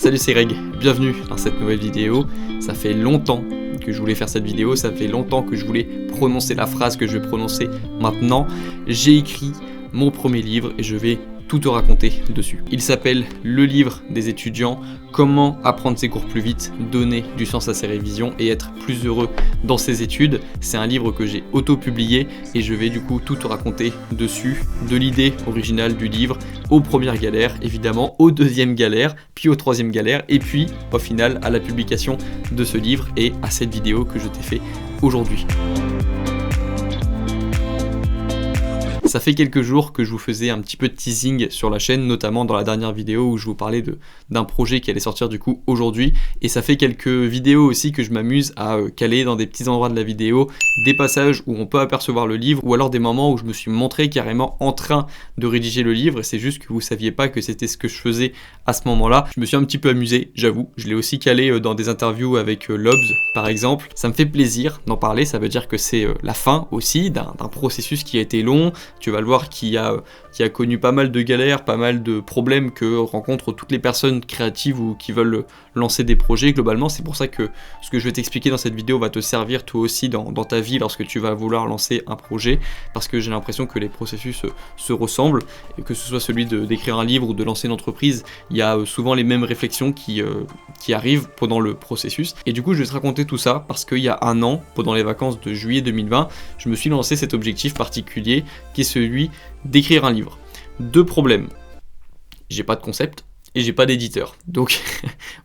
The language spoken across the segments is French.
Salut, c'est Greg, bienvenue dans cette nouvelle vidéo. Ça fait longtemps que je voulais faire cette vidéo, ça fait longtemps que je voulais prononcer la phrase que je vais prononcer maintenant. J'ai écrit mon premier livre et je vais tout te raconter dessus. Il s'appelle Le livre des étudiants, comment apprendre ses cours plus vite, donner du sens à ses révisions et être plus heureux dans ses études. C'est un livre que j'ai auto-publié et je vais du coup tout te raconter dessus, de l'idée originale du livre aux premières galères, évidemment, aux deuxièmes galères, puis aux troisième galères, et puis au final à la publication de ce livre et à cette vidéo que je t'ai fait aujourd'hui. Ça fait quelques jours que je vous faisais un petit peu de teasing sur la chaîne, notamment dans la dernière vidéo où je vous parlais d'un projet qui allait sortir du coup aujourd'hui. Et ça fait quelques vidéos aussi que je m'amuse à caler dans des petits endroits de la vidéo, des passages où on peut apercevoir le livre, ou alors des moments où je me suis montré carrément en train de rédiger le livre. Et c'est juste que vous saviez pas que c'était ce que je faisais à ce moment-là. Je me suis un petit peu amusé, j'avoue. Je l'ai aussi calé dans des interviews avec Lobs, par exemple. Ça me fait plaisir d'en parler, ça veut dire que c'est la fin aussi d'un processus qui a été long. Tu vas le voir qui a connu pas mal de galères, pas mal de problèmes que rencontrent toutes les personnes créatives ou qui veulent lancer des projets globalement. C'est pour ça que ce que je vais t'expliquer dans cette vidéo va te servir toi aussi dans ta vie lorsque tu vas vouloir lancer un projet, parce que j'ai l'impression que les processus se ressemblent, et que ce soit celui d'écrire un livre ou de lancer une entreprise, il y a souvent les mêmes réflexions qui arrivent pendant le processus. Et du coup je vais te raconter tout ça parce qu'il y a un an, pendant les vacances de juillet 2020, je me suis lancé cet objectif particulier qui est celui d'écrire un livre. Deux problèmes: j'ai pas de concept et j'ai pas d'éditeur. Donc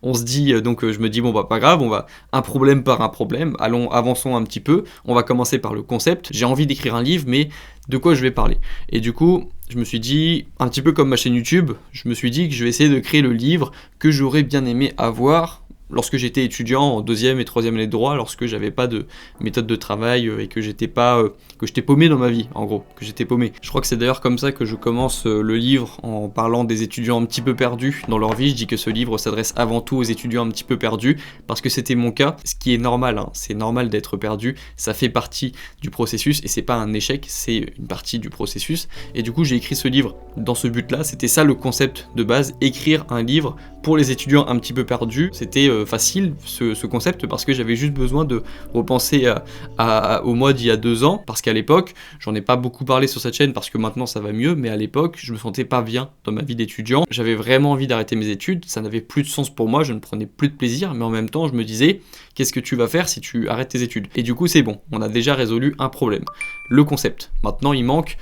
je me dis bon bah pas grave, on va un problème par un problème, avançons un petit peu, on va commencer par le concept. J'ai envie d'écrire un livre, mais de quoi je vais parler? Et du coup je me suis dit, un petit peu comme ma chaîne YouTube, je me suis dit que je vais essayer de créer le livre que j'aurais bien aimé avoir lorsque j'étais étudiant en deuxième et troisième année de droit, lorsque j'avais pas de méthode de travail et que j'étais paumé dans ma vie, en gros, que j'étais paumé. Je crois que c'est d'ailleurs comme ça que je commence le livre, en parlant des étudiants un petit peu perdus dans leur vie. Je dis que ce livre s'adresse avant tout aux étudiants un petit peu perdus, parce que c'était mon cas, ce qui est normal, hein. C'est normal d'être perdu, ça fait partie du processus, et c'est pas un échec, c'est une partie du processus. Et du coup j'ai écrit ce livre dans ce but-là, c'était ça le concept de base, écrire un livre pour les étudiants un petit peu perdus. C'était facile ce concept parce que j'avais juste besoin de repenser au moi d'il y a 2 ans, parce qu'à l'époque, j'en ai pas beaucoup parlé sur cette chaîne parce que maintenant ça va mieux, mais à l'époque je me sentais pas bien dans ma vie d'étudiant, j'avais vraiment envie d'arrêter mes études, ça n'avait plus de sens pour moi, je ne prenais plus de plaisir, mais en même temps je me disais qu'est-ce que tu vas faire si tu arrêtes tes études? Et du coup c'est bon, on a déjà résolu un problème, le concept. Maintenant il manque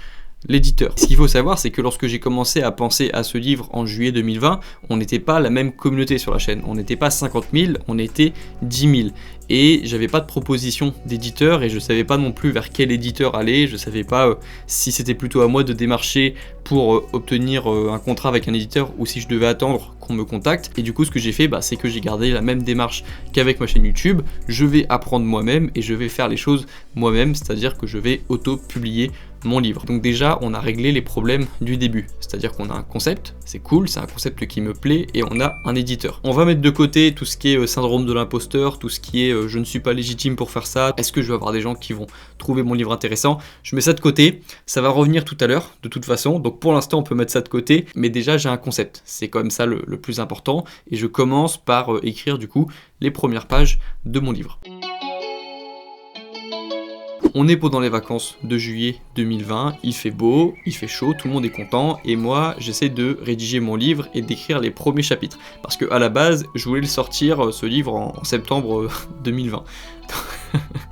l'éditeur. Ce qu'il faut savoir, c'est que lorsque j'ai commencé à penser à ce livre en juillet 2020, on n'était pas la même communauté sur la chaîne. On n'était pas 50 000, on était 10 000. Et j'avais pas de proposition d'éditeur et je savais pas non plus vers quel éditeur aller. Je savais pas si c'était plutôt à moi de démarcher pour obtenir un contrat avec un éditeur ou si je devais attendre qu'on me contacte. Et du coup ce que j'ai fait, c'est que j'ai gardé la même démarche qu'avec ma chaîne YouTube. Je vais apprendre moi-même et je vais faire les choses moi-même, c'est-à-dire que je vais auto-publier mon livre. Donc déjà on a réglé les problèmes du début, c'est-à-dire qu'on a un concept, c'est cool, c'est un concept qui me plaît, et on a un éditeur. On va mettre de côté tout ce qui est syndrome de l'imposteur, tout ce qui est je ne suis pas légitime pour faire ça, est-ce que je vais avoir des gens qui vont trouver mon livre intéressant? Je mets ça de côté, ça va revenir tout à l'heure de toute façon, donc pour l'instant on peut mettre ça de côté, mais déjà j'ai un concept, c'est quand même ça le plus important, et je commence par écrire du coup les premières pages de mon livre. On est pendant les vacances de juillet 2020, il fait beau, il fait chaud, tout le monde est content, et moi j'essaie de rédiger mon livre et d'écrire les premiers chapitres. Parce que à la base, je voulais le sortir, ce livre, en septembre 2020.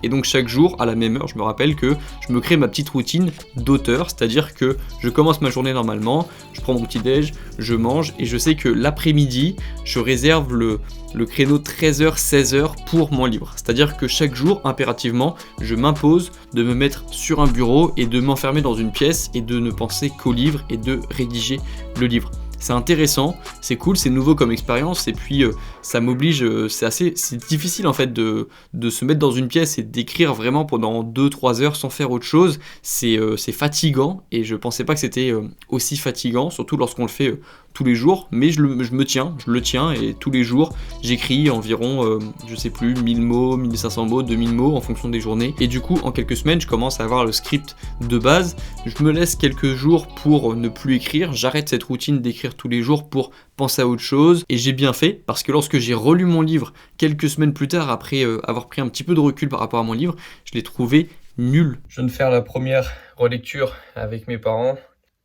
Et donc chaque jour, à la même heure, je me rappelle que je me crée ma petite routine d'auteur, c'est-à-dire que je commence ma journée normalement, je prends mon petit déj, je mange, et je sais que l'après-midi, je réserve le créneau 13h-16h pour mon livre. C'est-à-dire que chaque jour, impérativement, je m'impose de me mettre sur un bureau et de m'enfermer dans une pièce et de ne penser qu'au livre et de rédiger le livre. C'est intéressant, c'est cool, c'est nouveau comme expérience, et puis ça m'oblige, c'est difficile en fait de se mettre dans une pièce et d'écrire vraiment pendant 2-3 heures sans faire autre chose. C'est fatigant, et je pensais pas que c'était aussi fatigant, surtout lorsqu'on le fait tous les jours, mais je le tiens, et tous les jours, j'écris environ, je sais plus, 1000 mots, 1500 mots, 2000 mots en fonction des journées. Et du coup, en quelques semaines, je commence à avoir le script de base. Je me laisse quelques jours pour ne plus écrire. J'arrête cette routine d'écrire tous les jours pour penser à autre chose. Et j'ai bien fait, parce que lorsque j'ai relu mon livre quelques semaines plus tard, après avoir pris un petit peu de recul par rapport à mon livre, je l'ai trouvé nul. Je viens de faire la première relecture avec mes parents,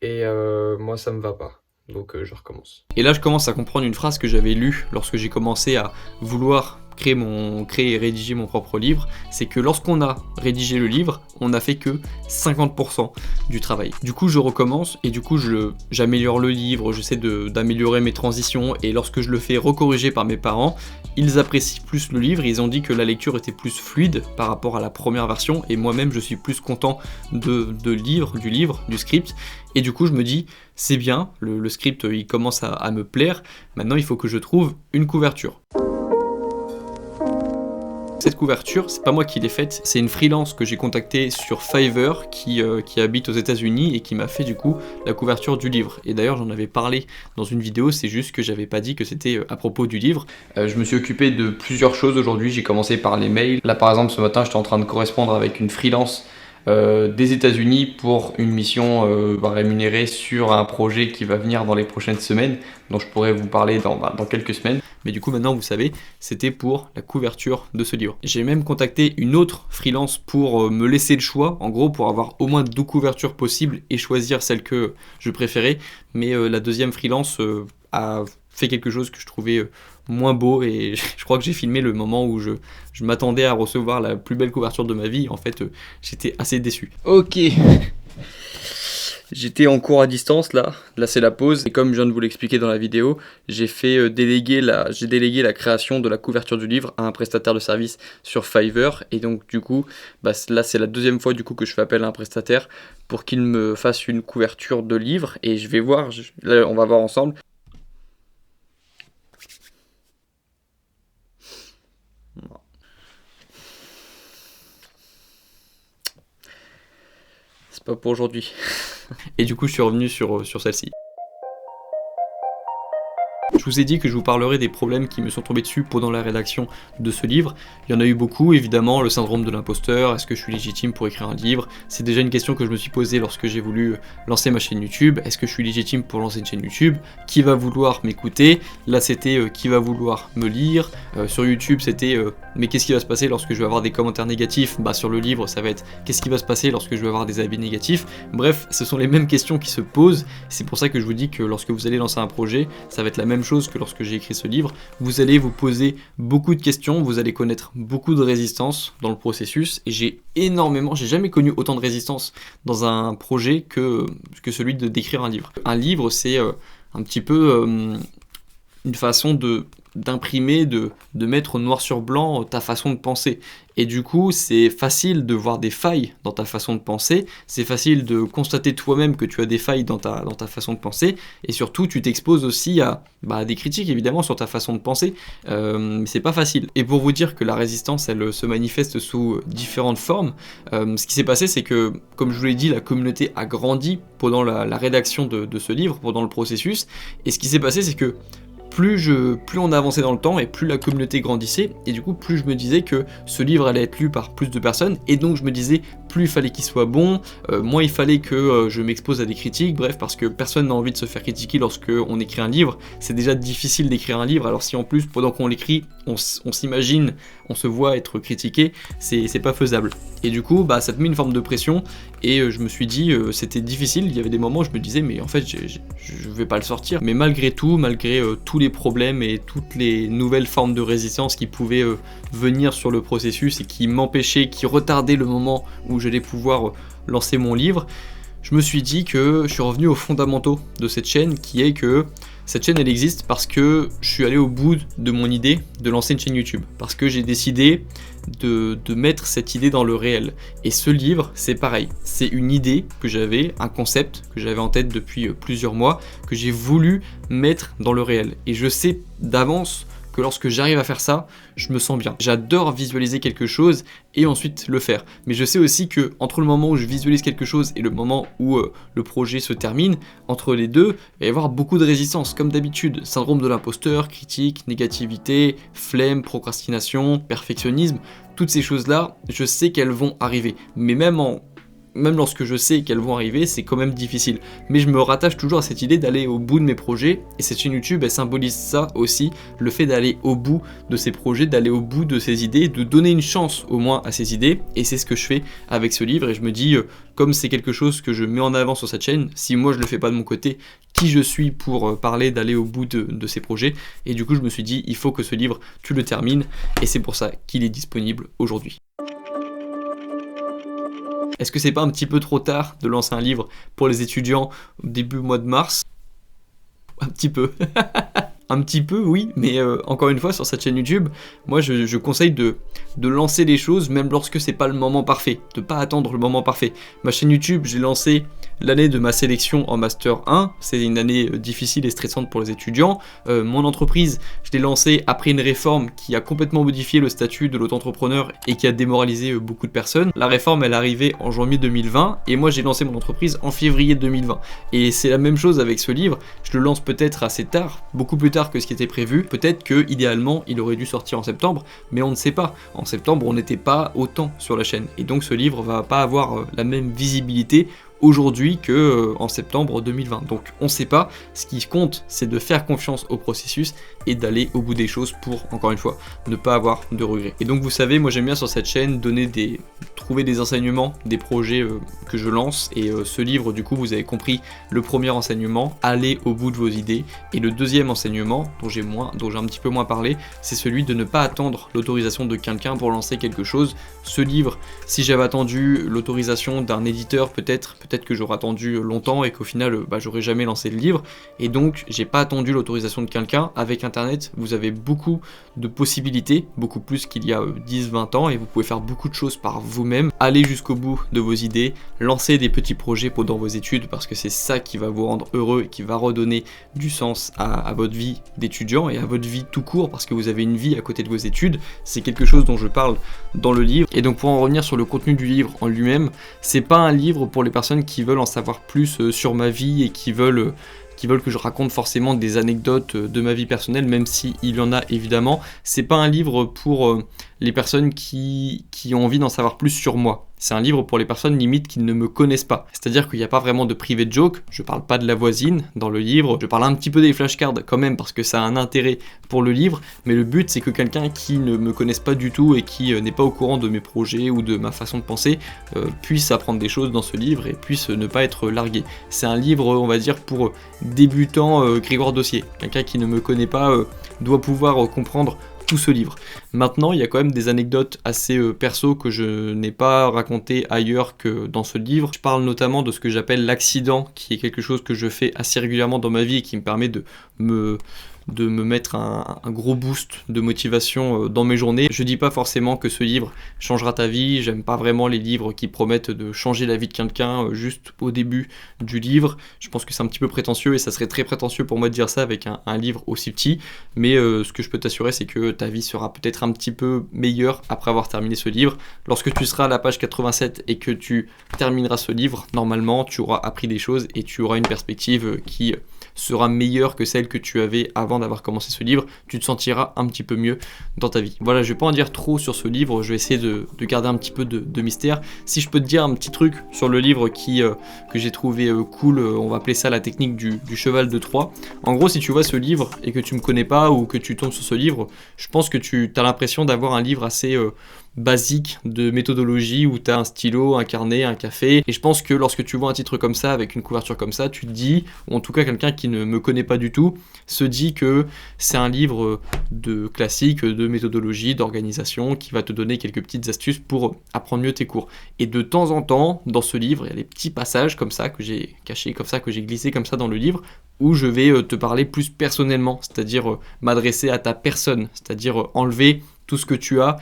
et moi ça me va pas. Donc je recommence. Et là je commence à comprendre une phrase que j'avais lue lorsque j'ai commencé à vouloir créer et rédiger mon propre livre, c'est que lorsqu'on a rédigé le livre, on n'a fait que 50% du travail. Du coup je recommence et du coup j'améliore le livre, j'essaie d'améliorer mes transitions, et lorsque je le fais recorriger par mes parents, ils apprécient plus le livre, ils ont dit que la lecture était plus fluide par rapport à la première version, et moi-même je suis plus content du livre, du script, et du coup je me dis c'est bien, le script il commence à me plaire, maintenant il faut que je trouve une couverture. Cette couverture, c'est pas moi qui l'ai faite, c'est une freelance que j'ai contactée sur Fiverr qui habite aux États-Unis et qui m'a fait du coup la couverture du livre. Et d'ailleurs, j'en avais parlé dans une vidéo, c'est juste que j'avais pas dit que c'était à propos du livre. Je me suis occupé de plusieurs choses aujourd'hui, j'ai commencé par les mails. Là par exemple, ce matin, j'étais en train de correspondre avec une freelance des États-Unis pour une mission rémunérée sur un projet qui va venir dans les prochaines semaines, dont je pourrais vous parler dans quelques semaines. Mais du coup maintenant vous savez, c'était pour la couverture de ce livre. J'ai même contacté une autre freelance pour me laisser le choix, en gros pour avoir au moins 2 couvertures possibles et choisir celle que je préférais. Mais la deuxième freelance a fait quelque chose que je trouvais moins beau, et je crois que j'ai filmé le moment où je m'attendais à recevoir la plus belle couverture de ma vie. En fait, j'étais assez déçu. Ok. J'étais en cours à distance là c'est la pause, et comme je viens de vous l'expliquer dans la vidéo, j'ai délégué la création de la couverture du livre à un prestataire de service sur Fiverr, et donc du coup là c'est la deuxième fois du coup que je fais appel à un prestataire pour qu'il me fasse une couverture de livre, et je vais voir, là on va voir ensemble. C'est pas pour aujourd'hui. Et du coup je suis revenu sur celle-ci. Je vous ai dit que je vous parlerai des problèmes qui me sont tombés dessus pendant la rédaction de ce livre. Il y en a eu beaucoup, évidemment, le syndrome de l'imposteur, est-ce que je suis légitime pour écrire un livre? C'est déjà une question que je me suis posée lorsque j'ai voulu lancer ma chaîne YouTube. Est-ce que je suis légitime pour lancer une chaîne YouTube? Qui va vouloir m'écouter? Là c'était qui va vouloir me lire? Sur YouTube c'était mais qu'est-ce qui va se passer lorsque je vais avoir des commentaires négatifs? Sur le livre ça va être qu'est-ce qui va se passer lorsque je vais avoir des avis négatifs? Bref, ce sont les mêmes questions qui se posent. C'est pour ça que je vous dis que lorsque vous allez lancer un projet, ça va être la même chose que lorsque j'ai écrit ce livre. Vous allez vous poser beaucoup de questions, vous allez connaître beaucoup de résistance dans le processus, et j'ai jamais connu autant de résistance dans un projet que celui d'écrire un livre. Un livre c'est un petit peu une façon d'imprimer, de mettre noir sur blanc ta façon de penser. Et du coup, c'est facile de voir des failles dans ta façon de penser, c'est facile de constater toi-même que tu as des failles dans ta façon de penser, et surtout, tu t'exposes aussi à des critiques, évidemment, sur ta façon de penser. C'est pas facile. Et pour vous dire que la résistance, elle se manifeste sous différentes formes, ce qui s'est passé, c'est que, comme je vous l'ai dit, la communauté a grandi pendant la rédaction de ce livre, pendant le processus, et ce qui s'est passé, c'est que plus on avançait dans le temps, et plus la communauté grandissait, et du coup plus je me disais que ce livre allait être lu par plus de personnes, et donc je me disais plus il fallait qu'il soit bon, moins il fallait que je m'expose à des critiques, bref, parce que personne n'a envie de se faire critiquer lorsque on écrit un livre. C'est déjà difficile d'écrire un livre, alors si en plus pendant qu'on l'écrit on s'imagine, on se voit être critiqué, c'est pas faisable. Et du coup ça te met une forme de pression, et je me suis dit c'était difficile. Il y avait des moments où je me disais mais en fait je vais pas le sortir, mais malgré tout, malgré tous les problèmes et toutes les nouvelles formes de résistance qui pouvaient venir sur le processus et qui m'empêchaient, qui retardaient le moment où j'allais pouvoir lancer mon livre, je me suis dit que je suis revenu aux fondamentaux de cette chaîne, qui est que cette chaîne elle existe parce que je suis allé au bout de mon idée de lancer une chaîne YouTube, parce que j'ai décidé de mettre cette idée dans le réel. Et ce livre c'est pareil, c'est une idée que j'avais, un concept que j'avais en tête depuis plusieurs mois, que j'ai voulu mettre dans le réel. Et je sais d'avance que lorsque j'arrive à faire ça, je me sens bien. J'adore visualiser quelque chose et ensuite le faire. Mais je sais aussi que entre le moment où je visualise quelque chose et le moment où le projet se termine, entre les deux, il va y avoir beaucoup de résistance, comme d'habitude. Syndrome de l'imposteur, critique, négativité, flemme, procrastination, perfectionnisme, toutes ces choses-là, je sais qu'elles vont arriver. Mais même lorsque je sais qu'elles vont arriver, c'est quand même difficile. Mais je me rattache toujours à cette idée d'aller au bout de mes projets, et cette chaîne YouTube, elle symbolise ça aussi, le fait d'aller au bout de ces projets, d'aller au bout de ces idées, de donner une chance au moins à ces idées, et c'est ce que je fais avec ce livre, et je me dis, comme c'est quelque chose que je mets en avant sur cette chaîne, si moi je le fais pas de mon côté, qui je suis pour parler d'aller au bout de ces projets, et du coup je me suis dit, il faut que ce livre, tu le termines, et c'est pour ça qu'il est disponible aujourd'hui. Est-ce que c'est pas un petit peu trop tard de lancer un livre pour les étudiants au début mois de mars? Un petit peu. Un petit peu, oui, mais encore une fois, sur cette chaîne YouTube, moi je conseille de lancer les choses même lorsque c'est pas le moment parfait, de pas attendre le moment parfait. Ma chaîne YouTube, j'ai lancé l'année de ma sélection en Master 1, c'est une année difficile et stressante pour les étudiants. Mon entreprise, je l'ai lancée après une réforme qui a complètement modifié le statut de l'auto-entrepreneur et qui a démoralisé beaucoup de personnes. La réforme, elle est arrivée en janvier 2020 et moi j'ai lancé mon entreprise en février 2020. Et c'est la même chose avec ce livre, je le lance peut-être assez tard, beaucoup plus tard que ce qui était prévu, peut-être que idéalement il aurait dû sortir en septembre, mais on ne sait pas. En septembre on n'était pas autant sur la chaîne, et donc ce livre va pas avoir la même visibilité aujourd'hui que en septembre 2020. Donc on ne sait pas, ce qui compte c'est de faire confiance au processus et d'aller au bout des choses pour, encore une fois, ne pas avoir de regrets. Et donc vous savez, moi j'aime bien sur cette chaîne trouver des enseignements, des projets que je lance, et ce livre du coup vous avez compris, le premier enseignement, aller au bout de vos idées, et le deuxième enseignement, dont j'ai un petit peu moins parlé, c'est celui de ne pas attendre l'autorisation de quelqu'un pour lancer quelque chose. Ce livre, si j'avais attendu l'autorisation d'un éditeur, peut-être que j'aurais attendu longtemps et qu'au final j'aurais jamais lancé le livre, et donc j'ai pas attendu l'autorisation de quelqu'un. Avec internet vous avez beaucoup de possibilités, beaucoup plus qu'il y a 10-20 ans, et vous pouvez faire beaucoup de choses par vous-même, aller jusqu'au bout de vos idées, lancer des petits projets pendant vos études, parce que c'est ça qui va vous rendre heureux et qui va redonner du sens à votre vie d'étudiant et à votre vie tout court, parce que vous avez une vie à côté de vos études. C'est quelque chose dont je parle dans le livre. Et donc pour en revenir sur le contenu du livre en lui-même, c'est pas un livre pour les personnes qui veulent en savoir plus sur ma vie et qui veulent que je raconte forcément des anecdotes de ma vie personnelle, même s'il y en a évidemment. C'est pas un livre pour les personnes qui ont envie d'en savoir plus sur moi. C'est un livre pour les personnes limite qui ne me connaissent pas. C'est-à-dire qu'il n'y a pas vraiment de private joke, je parle pas de la voisine dans le livre, je parle un petit peu des flashcards quand même parce que ça a un intérêt pour le livre, mais le but c'est que quelqu'un qui ne me connaisse pas du tout et qui n'est pas au courant de mes projets ou de ma façon de penser puisse apprendre des choses dans ce livre et puisse ne pas être largué. C'est un livre, on va dire, pour débutants Grégoire Dossier. Quelqu'un qui ne me connaît pas doit pouvoir comprendre tout ce livre. Maintenant, il y a quand même des anecdotes assez perso que je n'ai pas racontées ailleurs que dans ce livre. Je parle notamment de ce que j'appelle l'accident, qui est quelque chose que je fais assez régulièrement dans ma vie et qui me permet de me mettre un gros boost de motivation dans mes journées. Je dis pas forcément que ce livre changera ta vie, j'aime pas vraiment les livres qui promettent de changer la vie de quelqu'un juste au début du livre. Je pense que c'est un petit peu prétentieux et ça serait très prétentieux pour moi de dire ça avec un livre aussi petit, mais ce que je peux t'assurer c'est que ta vie sera peut-être un petit peu meilleure après avoir terminé ce livre. Lorsque tu seras à la page 87 et que tu termineras ce livre, normalement tu auras appris des choses et tu auras une perspective qui sera meilleure que celle que tu avais avant d'avoir commencé ce livre. Tu te sentiras un petit peu mieux dans ta vie. Voilà, je vais pas en dire trop sur ce livre, je vais essayer de garder un petit peu de mystère. Si je peux te dire un petit truc sur le livre que j'ai trouvé cool, on va appeler ça la technique du cheval de Troie. En gros, si tu vois ce livre et que tu me connais pas ou que tu tombes sur ce livre, je pense que tu as l'impression d'avoir un livre assez basique de méthodologie où tu as un stylo, un carnet, un café, et je pense que lorsque tu vois un titre comme ça avec une couverture comme ça, tu te dis, ou en tout cas quelqu'un qui ne me connaît pas du tout se dit que c'est un livre de classique, de méthodologie, d'organisation qui va te donner quelques petites astuces pour apprendre mieux tes cours. Et de temps en temps dans ce livre il y a des petits passages comme ça que j'ai cachés, comme ça que j'ai glissé comme ça dans le livre, où je vais te parler plus personnellement, c'est-à-dire m'adresser à ta personne, c'est-à-dire enlever tout ce que tu as,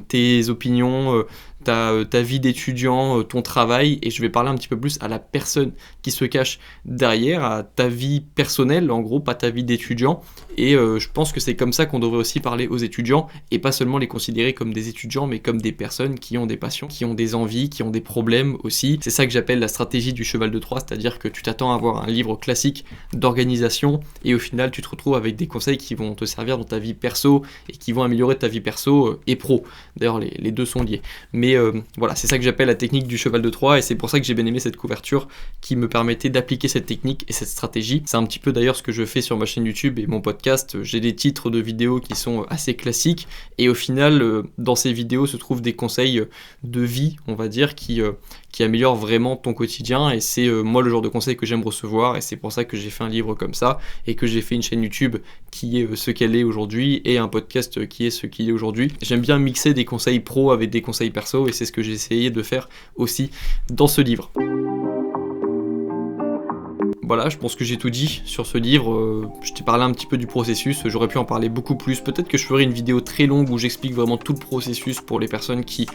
tes opinions, ta vie d'étudiant, ton travail, et je vais parler un petit peu plus à la personne qui se cache derrière, à ta vie personnelle, en gros, pas ta vie d'étudiant. Et je pense que c'est comme ça qu'on devrait aussi parler aux étudiants, et pas seulement les considérer comme des étudiants, mais comme des personnes qui ont des passions, qui ont des envies, qui ont des problèmes aussi. C'est ça que j'appelle la stratégie du cheval de Troie, c'est-à-dire que tu t'attends à avoir un livre classique d'organisation, et au final tu te retrouves avec des conseils qui vont te servir dans ta vie perso, et qui vont améliorer ta vie perso et pro. D'ailleurs les deux sont liés. Mais voilà, c'est ça que j'appelle la technique du cheval de Troie, et c'est pour ça que j'ai bien aimé cette couverture qui me permettait d'appliquer cette technique et cette stratégie. C'est un petit peu d'ailleurs ce que je fais sur ma chaîne YouTube et mon podcast. J'ai des titres de vidéos qui sont assez classiques, et au final dans ces vidéos se trouvent des conseils de vie, on va dire, qui améliorent vraiment ton quotidien, et c'est moi le genre de conseils que j'aime recevoir, et c'est pour ça que j'ai fait un livre comme ça, et que j'ai fait une chaîne YouTube qui est ce qu'elle est aujourd'hui, et un podcast qui est ce qu'il est aujourd'hui. J'aime bien mixer des conseils pro avec des conseils perso, et c'est ce que j'ai essayé de faire aussi dans ce livre. Voilà, je pense que j'ai tout dit sur ce livre. Je t'ai parlé un petit peu du processus, j'aurais pu en parler beaucoup plus. Peut-être que je ferai une vidéo très longue où j'explique vraiment tout le processus pour les personnes qui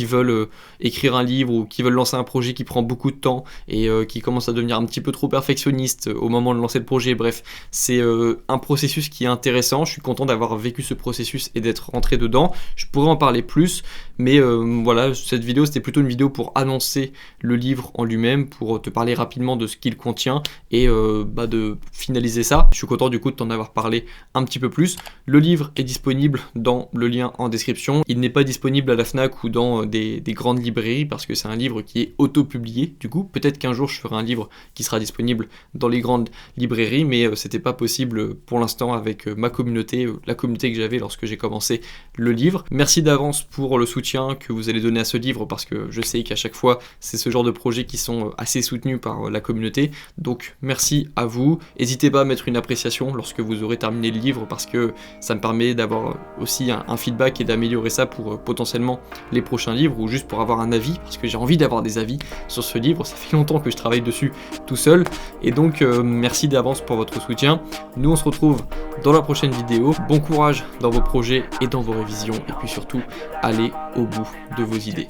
veulent écrire un livre, ou qui veulent lancer un projet qui prend beaucoup de temps, et qui commencent à devenir un petit peu trop perfectionniste au moment de lancer le projet. Bref, c'est un processus qui est intéressant. Je suis content d'avoir vécu ce processus et d'être rentré dedans. Je pourrais en parler plus, mais voilà, cette vidéo c'était plutôt une vidéo pour annoncer le livre en lui-même, pour te parler rapidement de ce qu'il contient, et de finaliser ça. Je suis content du coup de t'en avoir parlé un petit peu plus. Le livre est disponible dans le lien en description. Il n'est pas disponible à la FNAC ou dans des grandes librairies, parce que c'est un livre qui est auto-publié. Du coup, peut-être qu'un jour je ferai un livre qui sera disponible dans les grandes librairies, mais c'était pas possible pour l'instant avec ma communauté, la communauté que j'avais lorsque j'ai commencé le livre. Merci d'avance pour le soutien que vous allez donner à ce livre, parce que je sais qu'à chaque fois c'est ce genre de projets qui sont assez soutenus par la communauté. Donc merci à vous. N'hésitez pas à mettre une appréciation lorsque vous aurez terminé le livre, parce que ça me permet d'avoir aussi un feedback et d'améliorer ça pour potentiellement les prochains livres, ou juste pour avoir un avis, parce que j'ai envie d'avoir des avis sur ce livre. Ça fait longtemps que je travaille dessus tout seul, et donc merci d'avance pour votre soutien. Nous on se retrouve dans la prochaine vidéo. Bon courage dans vos projets et dans vos révisions, et puis surtout allez au bout de vos idées.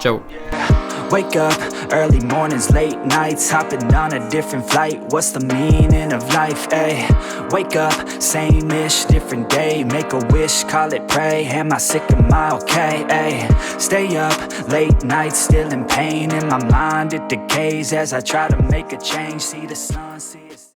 Ciao. Wake up, early mornings, late nights, hopping on a different flight. What's the meaning of life, ayy? Wake up, same-ish, different day. Make a wish, call it pray. Am I sick, am I okay, ayy? Stay up, late nights, still in pain. In my mind it decays as I try to make a change. See the sun, see it.